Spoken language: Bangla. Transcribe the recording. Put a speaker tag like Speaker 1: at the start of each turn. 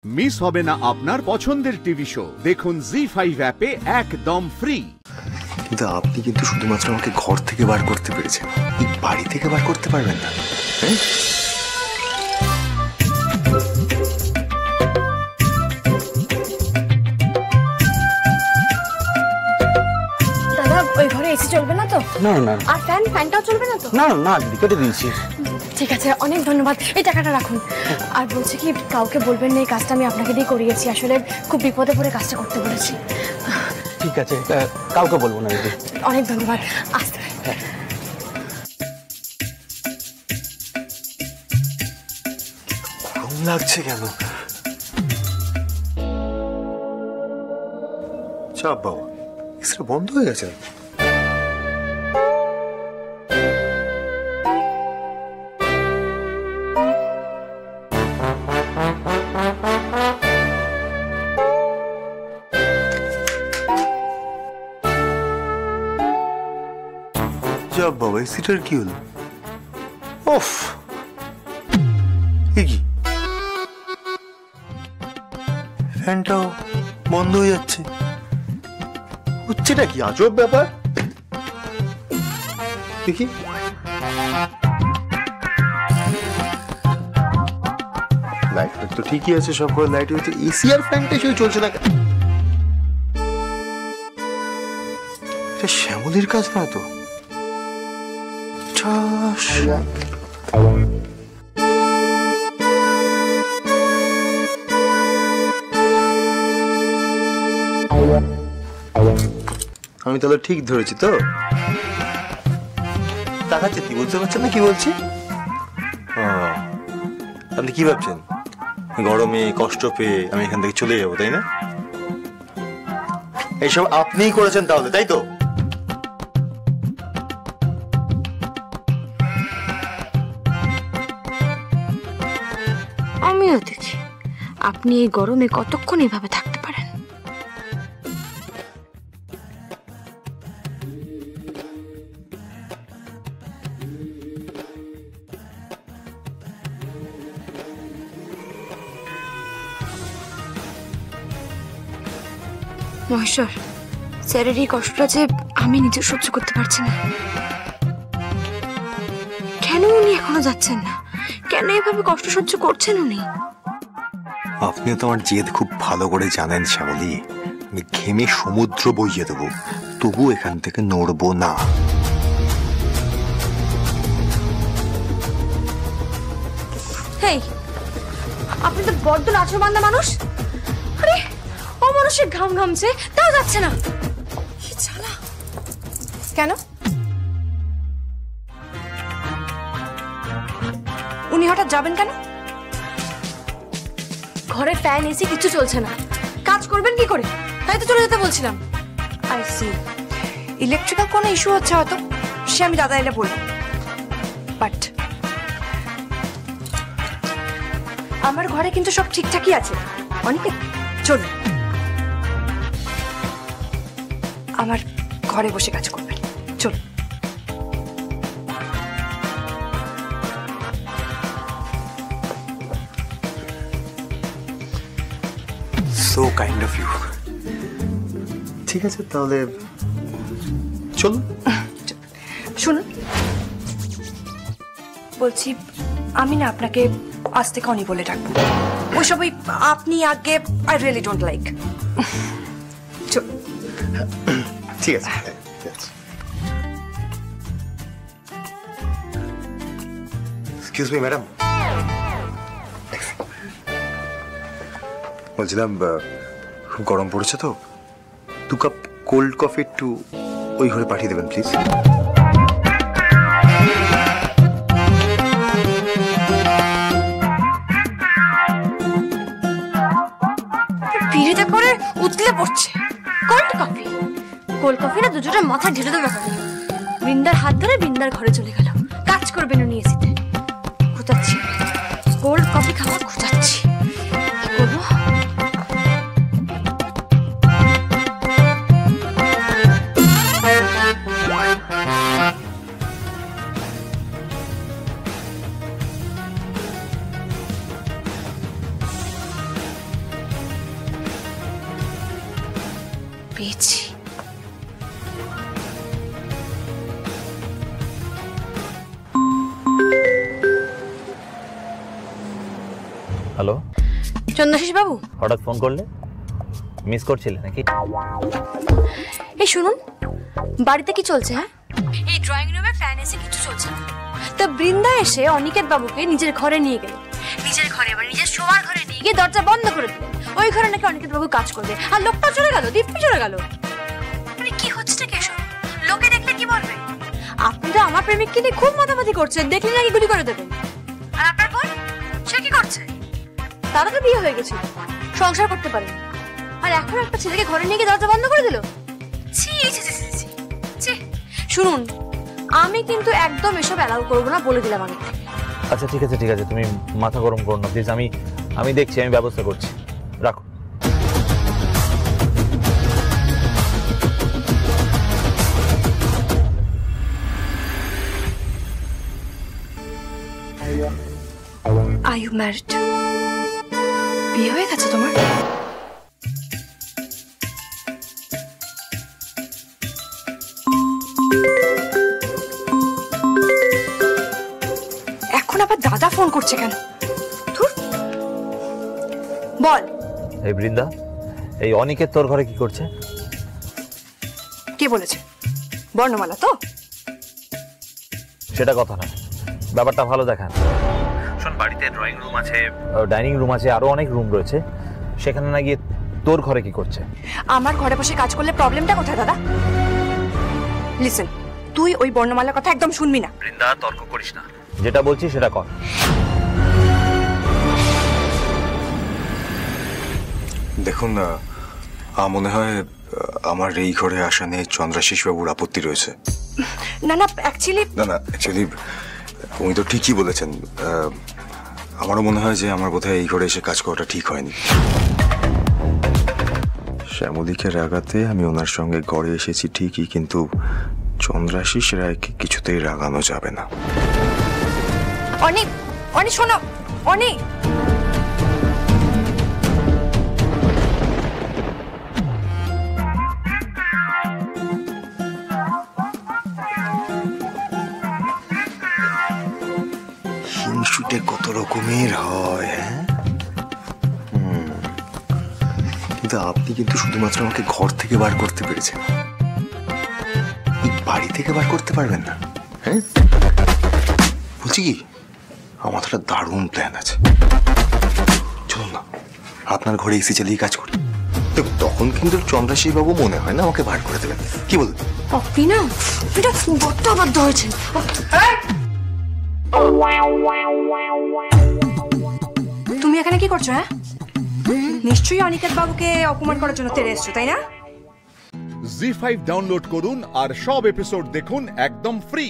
Speaker 1: মিস হবে না আপনার পছন্দের টিভি শো। দেখুন জি5 অ্যাপে একদম ফ্রি।
Speaker 2: কিন্তু আপনি কিন্তু শুধুমাত্র আমাকে ঘর থেকে বার করতে পেরেছেন, এই বাড়ি থেকে বার করতে পারবেন না।
Speaker 3: দাদা ওই ঘরে এসি চলবে না তো?
Speaker 4: না না।
Speaker 3: আর ফ্যানটাও চলবে না তো?
Speaker 4: না না দিদি, কেটে দিয়েছি।
Speaker 3: ঠিক আছে, অনেক ধন্যবাদ। এই টাকাটা রাখুন। আর বলছি কি, কাউকে বলবেন না এই কাজটা আমি আপনাকে দিয়ে করিয়েছি। আসলে খুব বিপদে পড়ে কাজটা করতে বলেছি।
Speaker 4: ঠিক আছে, কাউকে বলবো না দিদি।
Speaker 3: অনেক ধন্যবাদ। আসতে
Speaker 2: গরম লাগছে কেন? চাপ বাবা, এক্সরে বন্ধ হয়ে গেছে। বাবা এসিটার কি হলো? ওফ, কি ফ্যানটাও বন্ধ হয়ে যাচ্ছে, হচ্ছেটা কি আজব ব্যাপার। দেখি লাইট তো ঠিকই আছে, সব করে লাইট হচ্ছে, এসি আর ফ্যানটা সেই চলছে না। এটা শ্যামলির কাজ না তো? আমি তাহলে ঠিক ধরেছি তো? তাকাচ্ছে কি, বুঝতে পারছেন না কি বলছি? আপনি কি ভাবছেন গরমে কষ্ট পেয়ে আমি এখান থেকে চলে যাবো, তাই না? এইসব আপনিই করেছেন তাহলে, তাই তো?
Speaker 3: আমিও দেখি আপনি এই গরমে কতক্ষণ এভাবে থাকতে পারেন। মহেশ্বর, স্যারের এই কষ্টটা যে আমি নিজে সহ্য করতে পারছি না। কেন উনি এখনো যাচ্ছেন না? কেন এভাবে কষ্ট সহ্য করছেন উনি?
Speaker 2: আপনিও তো আমার জেদ খুব ভালো করে জানেন শ্যামলী। আমি ঘেমে সমুদ্র বইয়ে দেবো, তবু এখান থেকে নড়বো না।
Speaker 3: হেই, আপনি তো বড্ড নাচবান্ধা মানুষ। আরে ও মানুষের ঘাম ঘামছে তাও যাচ্ছে না। কি জ্বালা! কেন? উনি হঠাৎ যাবেন কেন? ঘরে ফ্যান এসি কিছু চলছে না, কাজ করবেন কি করে? তাই তো চলে যেতে বলছিলাম। আই সি, ইলেকট্রিক্যাল কোনো ইস্যু হচ্ছে হয়তো, সে আমি দাদা এলে বলবো। বাট আমার ঘরে কিন্তু সব ঠিকঠাকই আছে। অনেকে চলুন আমার ঘরে বসে কাজ করবেন, চলুন।
Speaker 2: So kind of you. ঠিক আছে তাহলে চলুন।
Speaker 3: শুনুন, বলছি আমি না আপনাকে আজ থেকে অনি বলে ডাকবো। ওইসব ওই আপনি আগে আই রিয়েলি ডোন্ট লাইক।
Speaker 2: ঠিক আছে। এক্সকিউজ মি ম্যাডাম, বলছিলাম খুব গরম পড়েছে তো, 2 কাপ কোল্ড কফি একটু ওই ঘরে পাঠিয়ে দেবেন প্লিজ।
Speaker 3: পিড়িতে করে উতলে পড়ছে। কোল্ড কফি, কোল্ড কফি না দুজোটা মাথা ঢেলে দেবে। বৃন্দার হাত ধরে বৃন্দার ঘরে চলে গেল, কাজ করবেন উনি এসিতে। খুঁজাচ্ছি কোল্ড কফি খাওয়া, খুঁজাচ্ছি কি করবো। পেয়েছি।
Speaker 5: হ্যালো,
Speaker 3: চন্দ্রাশিস বাবু,
Speaker 5: হঠাৎ ফোন করলে? মিস করছিলে নাকি?
Speaker 3: এই শুনুন, বাড়িতে কি চলছে? হ্যাঁ, এই ড্রয়িং রুমে ফ্যান এসে কিছু চলছে না। তা বৃন্দা এসে অনিকেত বাবুকে নিজের ঘরে নিয়ে গেল, নিজের ঘরে মানে নিজের শোয়ার ঘরে নিয়ে গিয়ে দরজা বন্ধ করে দিল। ওই ঘরে নাকি অনিকেত বাবু কাজ করবে, আর লোকটা চলে গেল, দিব্যি চলে গেল। মানে কি হচ্ছে কেশব? লোকে দেখলে কি বলবে? আপনি তো আমার প্রেমিককে নিয়ে খুব মাতামাতি করছেন, দেখলে নাকি গুলি করে দেবেন। আর আপনার বোন, সে কি করছে? তারা তো বিয়ে হয়ে গেছে, সংসার করতে পারে, আর এখন একটা ছেলেকে ঘরে নিয়ে গিয়ে দরজা বন্ধ করে দিল। ছি ছি ছি ছি ছি। শুনুন, আমি কিন্তু একদম এসব অ্যালাউ করবো না, বলে দিলাম আমি।
Speaker 5: আচ্ছা ঠিক আছে ঠিক আছে, তুমি মাথা গরম করো না প্লিজ, আমি দেখছি, আমি ব্যবস্থা করছি, রাখো।
Speaker 3: Are you married? বিয়ে হয়ে গেছে তোমার? এখন আবার দাদা ফোন করছে কেন? ধুর। বল।
Speaker 5: এই বৃন্দা, এই অনিকেত তোর ঘরে কি করছে?
Speaker 3: কে বলেছে? বর্ণমালা তো?
Speaker 5: সেটা কথা না, ব্যাপারটা ভালো দেখান। শোন, বাড়িতে ড্রয়িং রুম আছে, ডাইনিং রুম আছে, আরো অনেক রুম রয়েছে, সেখানে না গিয়ে তোর ঘরে কি করছে?
Speaker 3: আমার ঘরে বসে কাজ করলে প্রবলেমটা কোথায় দাদা? লিসেন, তুই ওই বর্ণমালার কথা একদম শুনবি না।
Speaker 5: বৃন্দা, তর্ক করিস না, যেটা বলছি সেটা কর।
Speaker 2: দেখুন না, মনে হয় আমার এই ঘরে আসা নিয়ে চন্দ্রাশিস বাবুর আপত্তি রয়েছে।
Speaker 3: না না, অ্যাকচুয়ালি
Speaker 2: উনি তো ঠিকই বলেছেন। আমারও মনে হয় যে আমার বোধহয় এই ঘরে এসে কাজ করাটা ঠিক হয়নি। শ্যামলীকে রাগাতে আমি ওনার সঙ্গে ঘরে এসেছি ঠিকই, কিন্তু চন্দ্রাশিস রায়কে কিছুতেই রাগানো যাবে না।
Speaker 3: অনিক, অনিক শোনো, অনিক।
Speaker 2: হিংসুটে কত রকমের হয়, হ্যাঁ? কিন্তু আপনি কিন্তু শুধুমাত্র আমাকে ঘর থেকে বার করতে পেরেছেন, বাড়ি থেকে বার করতে পারবেন না। হ্যাঁ, বলছি কি, আমার একটা দারুণ প্ল্যান আছে। চলুন না, আপনার ঘরে এসি চালিয়ে কাজ করি। তখন কিন্তু চন্দ্রাশিস বাবু মনে হয় না আমাকে বার করে দেবেন, কি বলবেন?
Speaker 3: আপনি না, এটা বড্ড অবাধ্য হয়েছেন। তুমি এখানে কি করছো? হ্যাঁ, নিশ্চয়ই অনিকেত বাবুকে অপমান করার জন্য তেড়ে এসছো, তাই না?
Speaker 1: জি5 ডাউনলোড করুন আর সব এপিসোড দেখুন একদম ফ্রি।